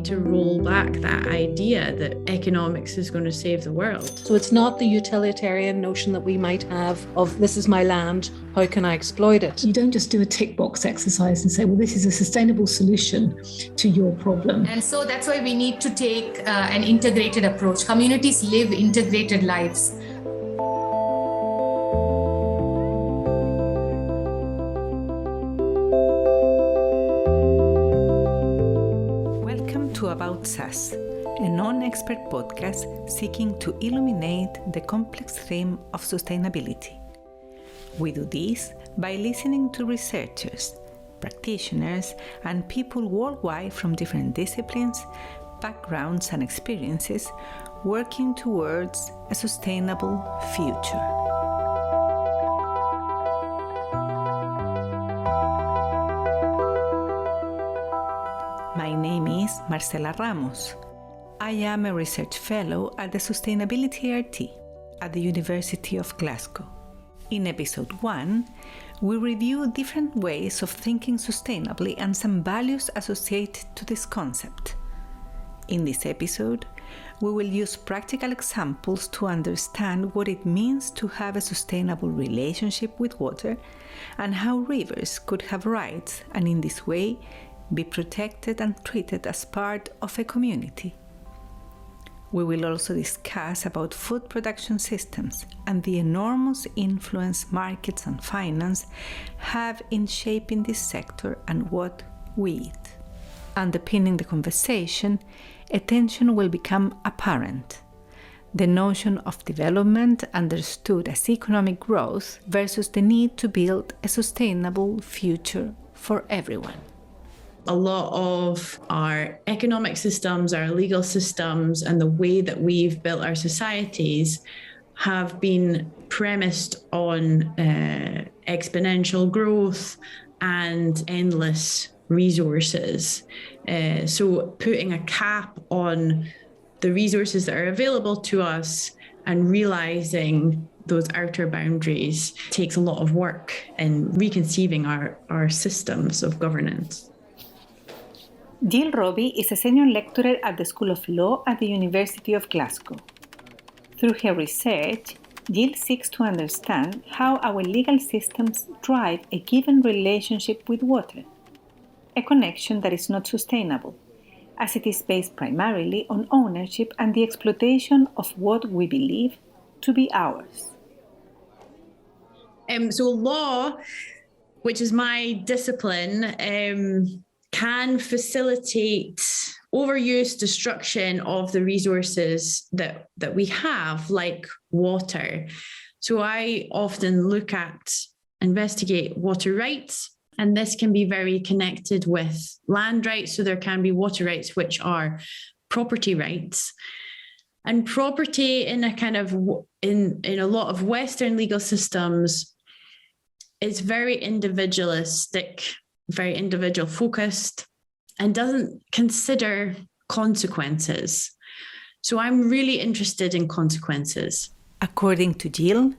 need to roll back that idea that economics is going to save the world. So it's not the utilitarian notion that we might have of this is my land, how can I exploit it? You don't just do a tick box exercise and say, well, this is a sustainable solution to your problem. And so that's why we need to take an integrated approach. Communities live integrated lives. To AboutSUS, a non-expert podcast seeking to illuminate the complex theme of sustainability. We do this by listening to researchers, practitioners, and people worldwide from different disciplines, backgrounds, and experiences working towards a sustainable future. My name is Marcela Ramos. I am a research fellow at the Sustainability RT at the University of Glasgow. In episode 1, we review different ways of thinking sustainably and some values associated to this concept. In this episode, we will use practical examples to understand what it means to have a sustainable relationship with water and how rivers could have rights and in this way be protected and treated as part of a community. We will also discuss about food production systems and the enormous influence markets and finance have in shaping this sector and what we eat. Underpinning the conversation, a tension will become apparent. The notion of development understood as economic growth versus the need to build a sustainable future for everyone. A lot of our economic systems, our legal systems, and the way that we've built our societies have been premised on exponential growth and endless resources. So putting a cap on the resources that are available to us and realizing those outer boundaries takes a lot of work in reconceiving our systems of governance. Jill Robbie is a senior lecturer at the School of Law at the University of Glasgow. Through her research, Jill seeks to understand how our legal systems drive a given relationship with water, a connection that is not sustainable, as it is based primarily on ownership and the exploitation of what we believe to be ours. So law, which is my discipline, can facilitate overuse, destruction of the resources that we have, like water. So I often investigate water rights, and this can be very connected with land rights. So there can be water rights, which are property rights. And property in a lot of Western legal systems is very individualistic, very individual focused, and doesn't consider consequences. So I'm really interested in consequences. According to Jill,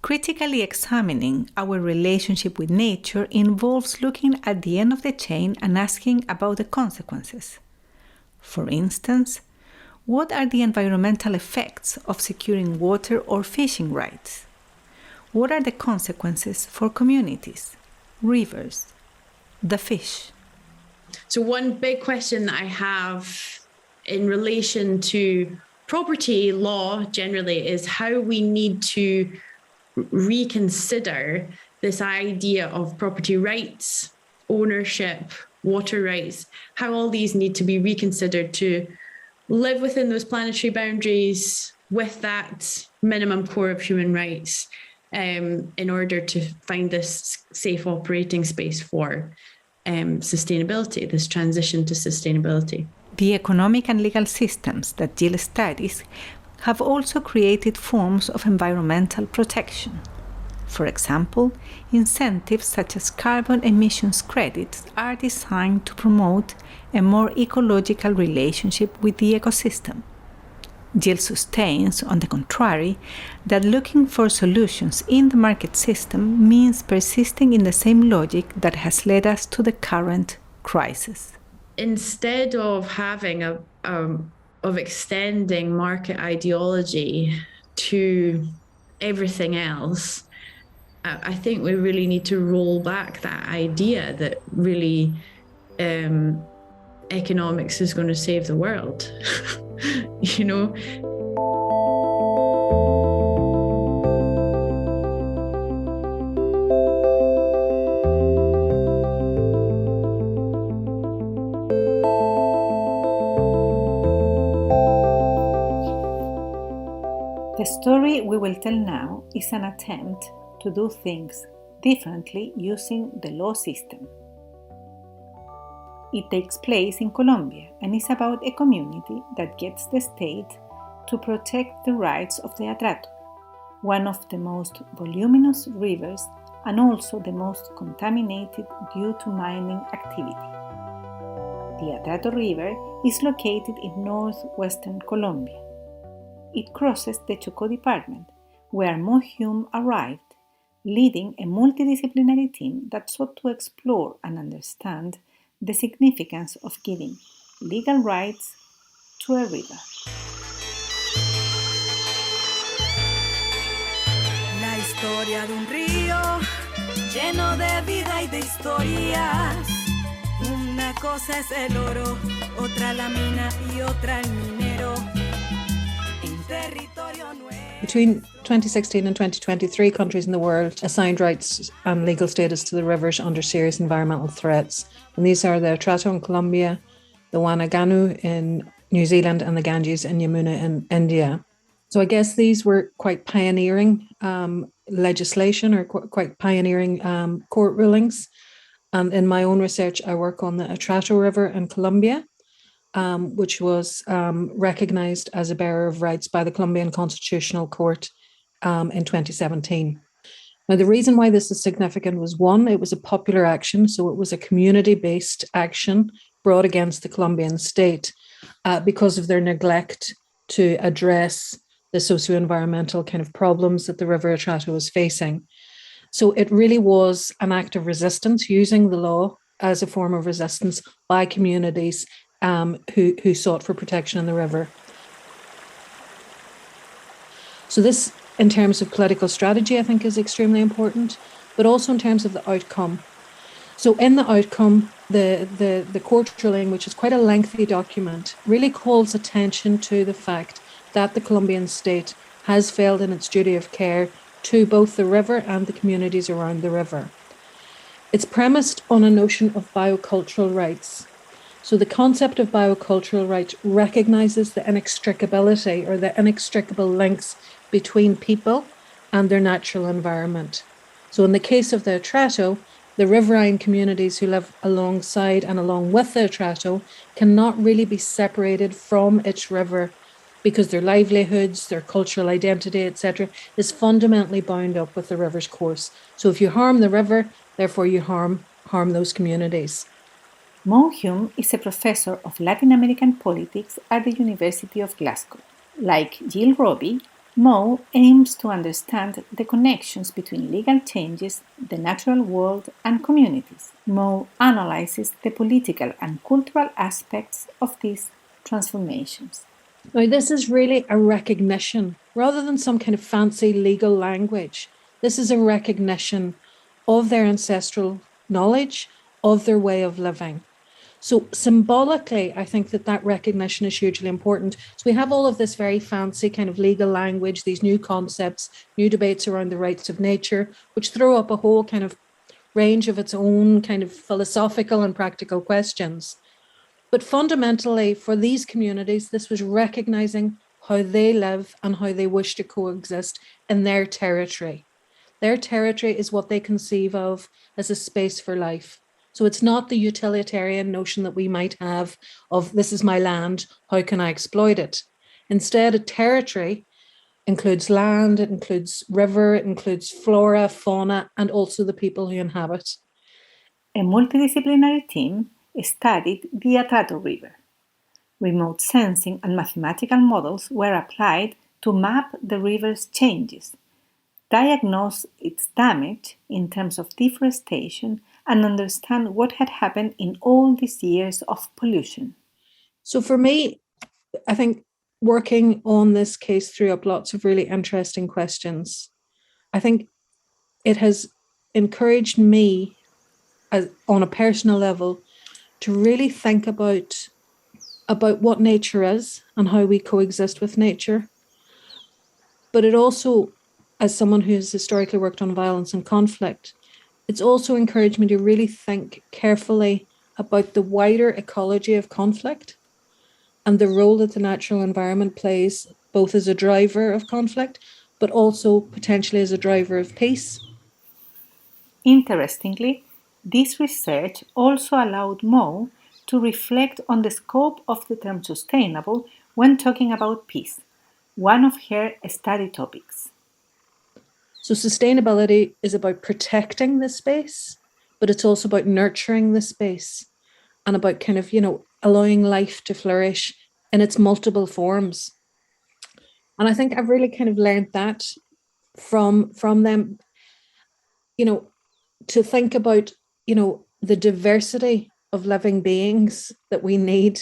critically examining our relationship with nature involves looking at the end of the chain and asking about the consequences. For instance, what are the environmental effects of securing water or fishing rights? What are the consequences for communities, rivers, the fish? So one big question that I have in relation to property law generally is how we need to reconsider this idea of property rights, ownership, water rights, how all these need to be reconsidered to live within those planetary boundaries with that minimum core of human rights in order to find this safe operating space for sustainability, this transition to sustainability. The economic and legal systems that Jill studies have also created forms of environmental protection. For example, incentives such as carbon emissions credits are designed to promote a more ecological relationship with the ecosystem. Jill sustains, on the contrary, that looking for solutions in the market system means persisting in the same logic that has led us to the current crisis. instead of having of extending market ideology to everything else, I think we really need to roll back that idea that really economics is going to save the world. You know? The story we will tell now is an attempt to do things differently using the law system. It takes place in Colombia and is about a community that gets the state to protect the rights of the Atrato, one of the most voluminous rivers and also the most contaminated due to mining activity. The Atrato River is located in northwestern Colombia. It crosses the Chocó department, where Hume arrived, leading a multidisciplinary team that sought to explore and understand the significance of giving legal rights to a river. La historia de un río lleno de vida y de historias. Una cosa es el oro, otra la mina y otra el minero. Between 2016 and 2023, countries in the world assigned rights and legal status to the rivers under serious environmental threats. And these are the Atrato in Colombia, the Wanaganu in New Zealand, and the Ganges and Yamuna in India. So I guess these were quite pioneering legislation or quite pioneering court rulings. And in my own research, I work on the Atrato River in Colombia, which was recognized as a bearer of rights by the Colombian Constitutional Court in 2017. Now, the reason why this is significant was, one, it was a popular action, so it was a community-based action brought against the Colombian state because of their neglect to address the socio-environmental kind of problems that the River Atrato was facing. So it really was an act of resistance, using the law as a form of resistance by communities who sought for protection in the river. So this, in terms of political strategy, I think is extremely important, but also in terms of the outcome. So in the outcome, the court ruling, which is quite a lengthy document, really calls attention to the fact that the Colombian state has failed in its duty of care to both the river and the communities around the river. It's premised on a notion of biocultural rights. So the concept of biocultural rights recognizes the inextricability or the inextricable links between people and their natural environment. So in the case of the Atrato, the riverine communities who live alongside and along with the Atrato cannot really be separated from its river because their livelihoods, their cultural identity, etc., is fundamentally bound up with the river's course. So if you harm the river, therefore you harm those communities. Hume is a professor of Latin American politics at the University of Glasgow. Like Robbie, Mo aims to understand the connections between legal changes, the natural world, and communities. Mo analyzes the political and cultural aspects of these transformations. Now, this is really a recognition, rather than some kind of fancy legal language. This is a recognition of their ancestral knowledge, of their way of living. So symbolically, I think that recognition is hugely important. So we have all of this very fancy kind of legal language, these new concepts, new debates around the rights of nature, which throw up a whole kind of range of its own kind of philosophical and practical questions. But fundamentally, for these communities, this was recognizing how they live and how they wish to coexist in their territory. Their territory is what they conceive of as a space for life. So it's not the utilitarian notion that we might have of this is my land, how can I exploit it? Instead, a territory includes land, it includes river, it includes flora, fauna, and also the people who inhabit. A multidisciplinary team studied the Atrato River. Remote sensing and mathematical models were applied to map the river's changes, diagnose its damage in terms of deforestation, and understand what had happened in all these years of pollution. So for me, I think working on this case threw up lots of really interesting questions. I think it has encouraged me on a personal level to really think about what nature is and how we coexist with nature. But it also, as someone who has historically worked on violence and conflict, it's also encouraged me to really think carefully about the wider ecology of conflict and the role that the natural environment plays, both as a driver of conflict, but also potentially as a driver of peace. Interestingly, this research also allowed Mo to reflect on the scope of the term sustainable when talking about peace, one of her study topics. So sustainability is about protecting the space, but it's also about nurturing the space and about kind of, allowing life to flourish in its multiple forms. And I think I've really kind of learned that from them, to think about, the diversity of living beings that we need.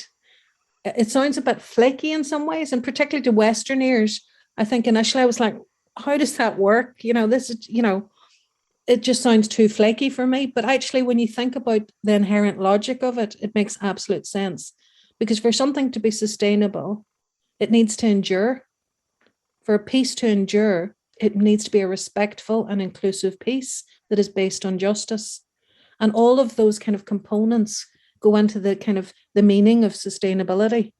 It sounds a bit flaky in some ways, and particularly to Western ears. I think initially I was like, how does that work? This is, it just sounds too flaky for me. But actually, when you think about the inherent logic of it, it makes absolute sense. Because for something to be sustainable, it needs to endure. For a peace to endure, it needs to be a respectful and inclusive peace that is based on justice. And all of those kind of components go into the kind of the meaning of sustainability.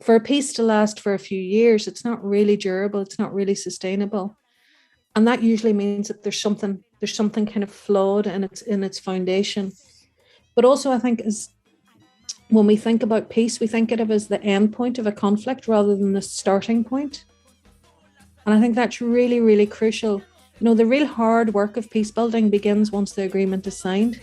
For a peace to last for a few years, it's not really durable, it's not really sustainable. And that usually means that there's something kind of flawed in its foundation. But also I think when we think about peace, we think of it as the end point of a conflict rather than the starting point. And I think that's really, really crucial. The real hard work of peace building begins once the agreement is signed.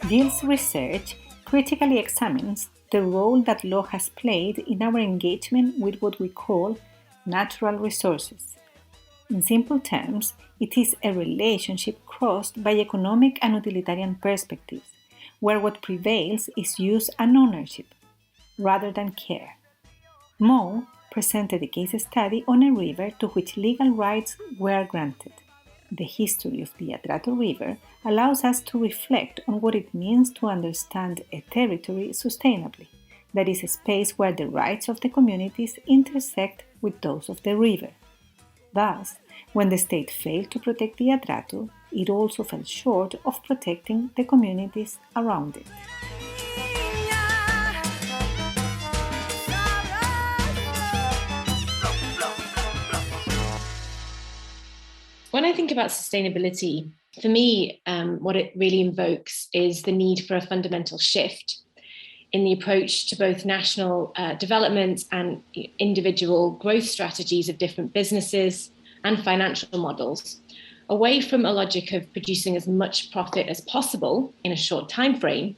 Gill's research critically examines the role that law has played in our engagement with what we call natural resources. In simple terms, it is a relationship crossed by economic and utilitarian perspectives, where what prevails is use and ownership, rather than care. Mo presented a case study on a river to which legal rights were granted. The history of the Atrato River allows us to reflect on what it means to understand a territory sustainably, that is, a space where the rights of the communities intersect with those of the river. Thus, when the state failed to protect the Atrato, it also fell short of protecting the communities around it. When I think about sustainability, for me, what it really invokes is the need for a fundamental shift in the approach to both national development and individual growth strategies of different businesses and financial models, away from a logic of producing as much profit as possible in a short time frame,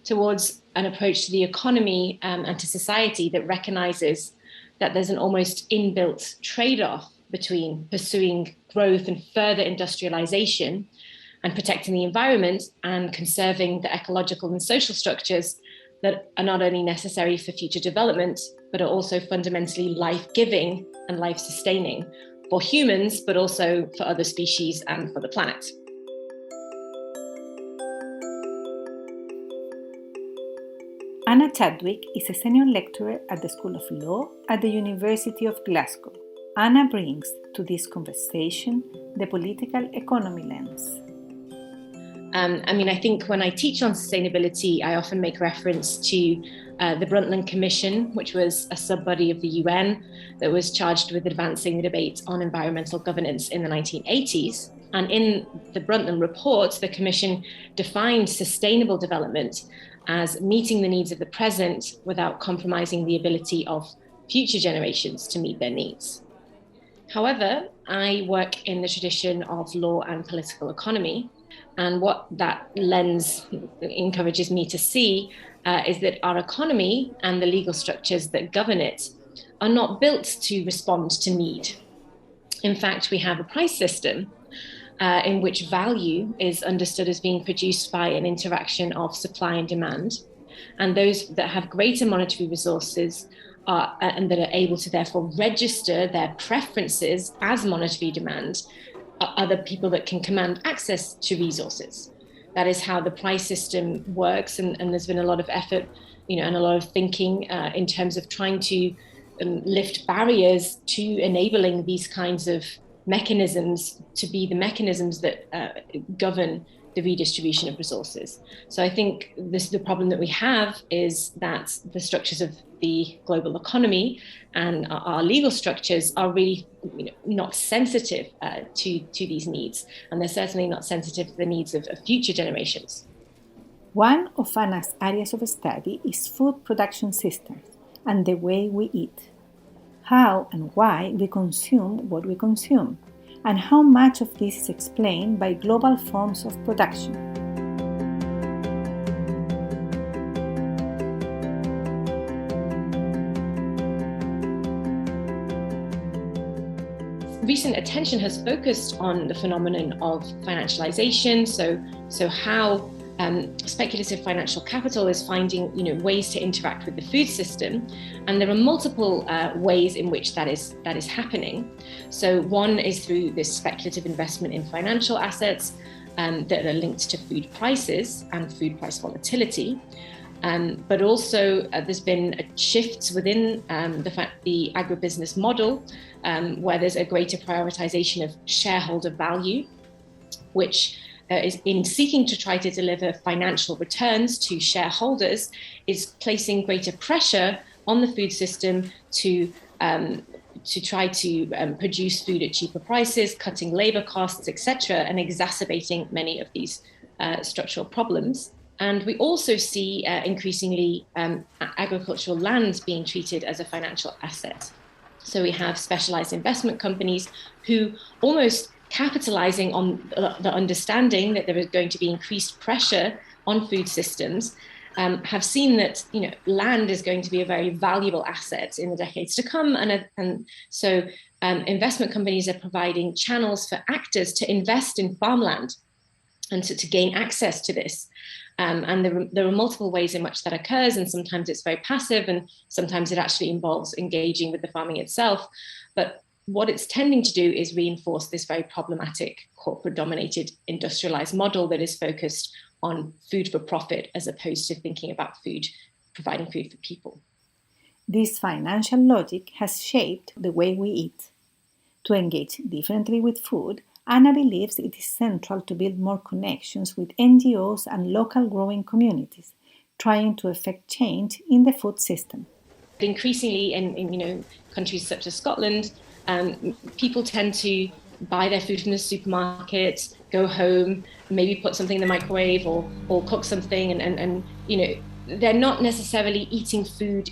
towards an approach to the economy and to society that recognizes that there's an almost inbuilt trade-off between pursuing growth and further industrialization and protecting the environment and conserving the ecological and social structures that are not only necessary for future development, but are also fundamentally life-giving and life-sustaining for humans, but also for other species and for the planet. Anna Chadwick is a senior lecturer at the School of Law at the University of Glasgow. Anna brings to this conversation the political economy lens. I think when I teach on sustainability, I often make reference to the Brundtland Commission, which was a sub-body of the UN that was charged with advancing the debate on environmental governance in the 1980s. And in the Brundtland report, the Commission defined sustainable development as meeting the needs of the present without compromising the ability of future generations to meet their needs. However, I work in the tradition of law and political economy, and what that lens encourages me to see is that our economy and the legal structures that govern it are not built to respond to need. In fact, we have a price system in which value is understood as being produced by an interaction of supply and demand. And those that have greater monetary resources and that are able to therefore register their preferences as monetary demand are the people that can command access to resources. That is how the price system works. And there's been a lot of effort, and a lot of thinking in terms of trying to lift barriers to enabling these kinds of mechanisms to be the mechanisms that govern the redistribution of resources. So I think the problem that we have is that the structures of the global economy and our legal structures are really not sensitive to these needs. And they're certainly not sensitive to the needs of future generations. One of Anna's areas of study is food production systems and the way we eat. How and why we consume what we consume, and how much of this is explained by global forms of production. Recent attention has focused on the phenomenon of financialization, so how speculative financial capital is finding ways to interact with the food system, and there are multiple ways in which that is happening. So one is through this speculative investment in financial assets that are linked to food prices and food price volatility. But also there's been shifts within the agribusiness model where there's a greater prioritization of shareholder value, which is in seeking to try to deliver financial returns to shareholders, is placing greater pressure on the food system to try to produce food at cheaper prices, cutting labor costs, etc., and exacerbating many of these structural problems. And we also see increasingly agricultural land being treated as a financial asset. So we have specialized investment companies who, almost capitalizing on the understanding that there is going to be increased pressure on food systems, have seen that land is going to be a very valuable asset in the decades to come, and so investment companies are providing channels for actors to invest in farmland and to gain access to this. And there are multiple ways in which that occurs, and sometimes it's very passive, and sometimes it actually involves engaging with the farming itself. But what it's tending to do is reinforce this very problematic corporate-dominated industrialized model that is focused on food for profit as opposed to thinking about providing food for people. This financial logic has shaped the way we eat. To engage differently with food, Anna believes it is central to build more connections with NGOs and local growing communities, trying to effect change in the food system. Increasingly in countries such as Scotland, people tend to buy their food from the supermarket, go home, maybe put something in the microwave or cook something, and they're not necessarily eating food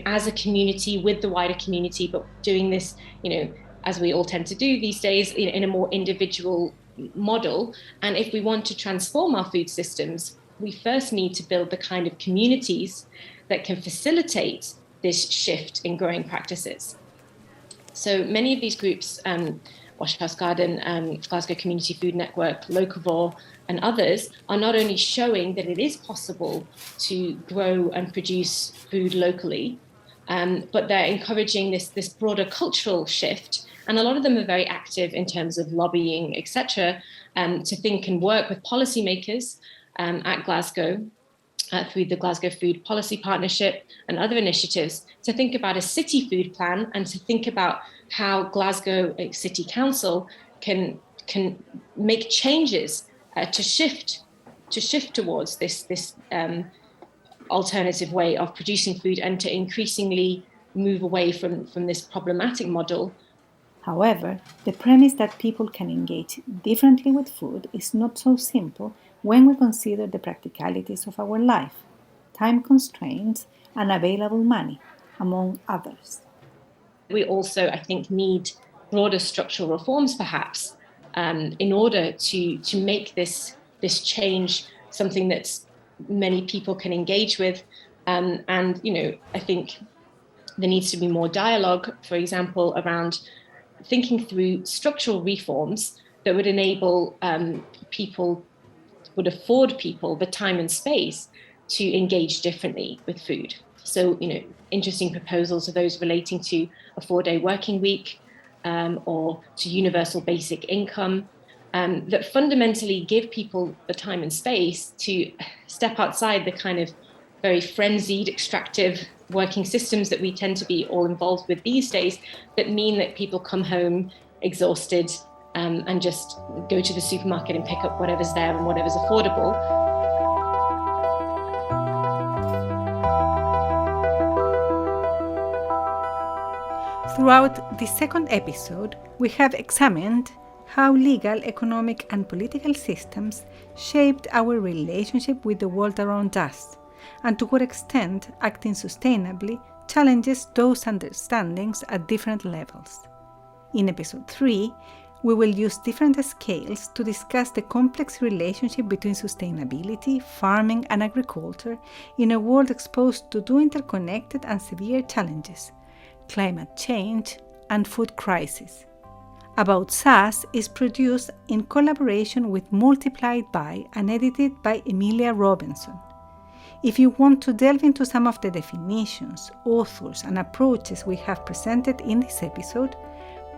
as a community with the wider community, but doing this as we all tend to do these days in a more individual model. And if we want to transform our food systems, we first need to build the kind of communities that can facilitate this shift in growing practices. So many of these groups, Wash House Garden, Glasgow Community Food Network, Locavore, and others, are not only showing that it is possible to grow and produce food locally, but they're encouraging this broader cultural shift. And a lot of them are very active in terms of lobbying, etc., to think and work with policymakers at Glasgow through the Glasgow Food Policy Partnership and other initiatives to think about a city food plan and to think about how Glasgow City Council can make changes to shift towards this alternative way of producing food and to increasingly move away from this problematic model. However, the premise that people can engage differently with food is not so simple when we consider the practicalities of our life, time constraints, and available money, among others. We also, I think, need broader structural reforms, perhaps, in order to make this change something that's many people can engage with. And, I think there needs to be more dialogue, for example, around thinking through structural reforms that would enable would afford people the time and space to engage differently with food. So, interesting proposals are those relating to a 4-day working week or to universal basic income that fundamentally give people the time and space to step outside the kind of very frenzied, extractive working systems that we tend to be all involved with these days, that mean that people come home exhausted and just go to the supermarket and pick up whatever's there and whatever's affordable. Throughout this second episode, we have examined how legal, economic, and political systems shaped our relationship with the world around us, and to what extent acting sustainably challenges those understandings at different levels. In episode 3, we will use different scales to discuss the complex relationship between sustainability, farming, and agriculture in a world exposed to two interconnected and severe challenges: climate change and food crisis. AboutSUS is produced in collaboration with Multiplied By and edited by Emilia Robinson. If you want to delve into some of the definitions, authors, and approaches we have presented in this episode,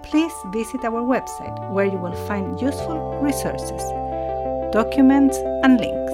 please visit our website, where you will find useful resources, documents, and links.